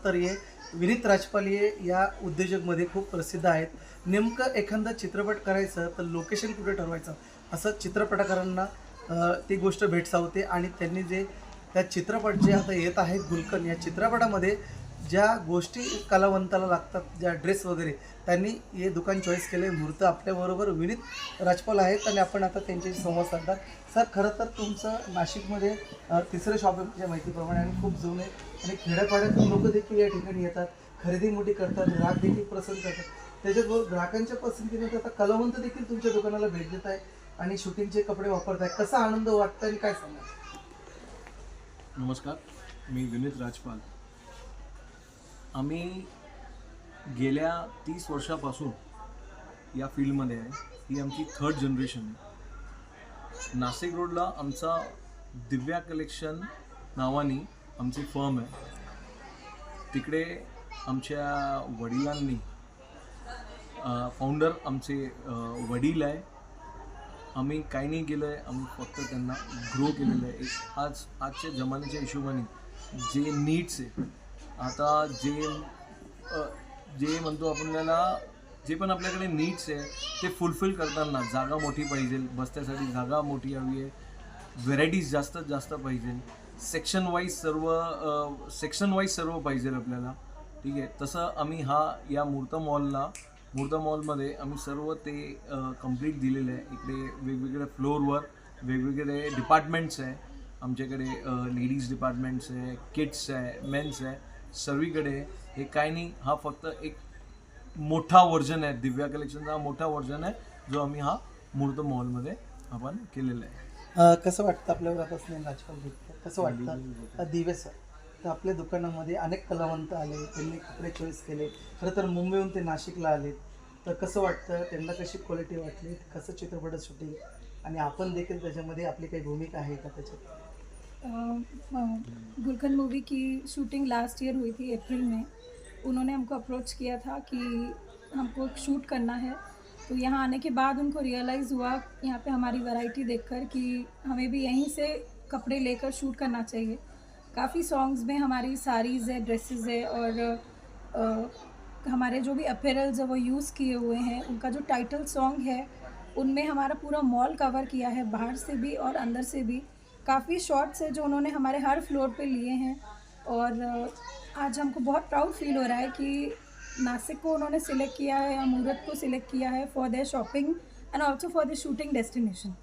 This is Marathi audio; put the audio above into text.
तर हे विनीत राजपाल हे या उद्योजकमध्ये खूप प्रसिद्ध आहेत. नेमकं एखादा चित्रपट करायचं तर लोकेशन कुठे ठरवायचं असं चित्रपटकारांना ती गोष्ट भेडसावते आणि त्यांनी जे त्या चित्रपट जे आता येत आहेत गुलकन या चित्रपटामध्ये ज्या गोष्टी कलावंताला लागतात, ज्या ड्रेस वगैरे त्यांनी हे दुकान चॉईस केले. मुहूर्त आपल्याबरोबर विनीत राजपाल आहेत आणि आपण आता त्यांच्याशी संवाद साधणार. सर, खरं तर तुमचं नाशिकमध्ये तिसरं शॉप आहे माझ्या माहितीप्रमाणे आणि खूप जुने आणि खेड्यापाड्यातून लोक देखील या ठिकाणी येतात, खरेदी मोठी करतात, ग्राहक देखील पसंत करतात. त्याच्याबरोबर ग्राहकांच्या पसंतीने आता कलावंत देखील तुमच्या दुकानाला भेट देत आहे आणि शूटिंगचे कपडे वापरत आहे. कसा आनंद वाटतो आणि काय सांगा? नमस्कार, मी विनीत राजपाल. आम्ही गेल्या 30 वर्षापासून या फील्डमध्ये आहे. ही आमची 3rd जनरेशन आहे. नाशिक रोडला आमचा दिव्या कलेक्शन नावाने आमची फर्म आहे. तिकडे आमच्या वडिलांनी फाउंडर आमचे वडील आहे. आम्ही काही नाही केलं आहे, आम्ही फक्त त्यांना ग्रो केलेलं आहे. आजच्या जमान्याच्या हिशोबाने जे नीड्स आहे, आता जे म्हणतो आपल्याला, जे पण आपल्याकडे नीड्स आहे ते फुलफिल करताना जागा मोठी पाहिजे, बसण्यासाठी जागा मोठी हवी आहे, व्हेरायटीज जास्तीत जास्त पाहिजे, सेक्शन वाईज सर्व पाहिजे आपल्याला. ठीक आहे, तसं आम्ही या मूर्त मॉलमध्ये आम्ही सर्व ते कंप्लीट दिलेलं आहे. इकडे वेगवेगळ्या फ्लोअरवर वेगवेगळे डिपार्टमेंट्स आहे. आमच्याकडे लेडीज डिपार्टमेंट्स आहे, किड्स आहे, मेन्स आहे, सर्वीकडे. हे काय नाही, हा फक्त एक मोठा व्हर्जन आहे, दिव्या कलेक्शनचा हा मोठा व्हर्जन आहे जो आम्ही मूर्त मॉलमध्ये आपण केलेला आहे. कसं वाटतं आपल्याला आता स्नेह राजपाल भेटतं? कसं वाटतं दिवे सर? तर आपल्या दुकानामध्ये अनेक कलावंत आले, त्यांनी कपडे चॉईस केले. खरं तर मुंबईहून ते नाशिकला आले. तर कसं वाटतं, त्यांना कशी क्वालिटी वाटली, कसं चित्रपट शूटिंग आणि आपण देखील त्याच्यामध्ये आपली काही भूमिका आहे का त्याच्यात? गुलकंद मूवी की शूटिंग लास्ट ईयर हुई थी अप्रैल में. उन्होंने हमको अप्रोच किया था कि हमको शूट करना है. तो यहाँ आने के बाद उनको रियलाइज़ हुआ यहाँ पे हमारी वैरायटी देखकर कि हमें भी यहीं से कपड़े लेकर शूट करना चाहिए. काफ़ी सॉन्ग्स में हमारी साड़ीज़ है, ड्रेसेस है और हमारे जो भी अपैरल्स है वो यूज़ किए हुए हैं. उनका जो टाइटल सॉन्ग है उनमें हमारा पूरा मॉल कवर किया है, बाहर से भी और अंदर से भी. काफ़ी शॉट्स है जो उन्होंने हमारे हर फ्लोर पे लिए हैं और आज हमको बहुत प्राउड फील हो रहा है कि नासिक को उन्होंने सिलेक्ट किया है या मूरत को सिलेक्ट किया है for their shopping end also for their shooting destination.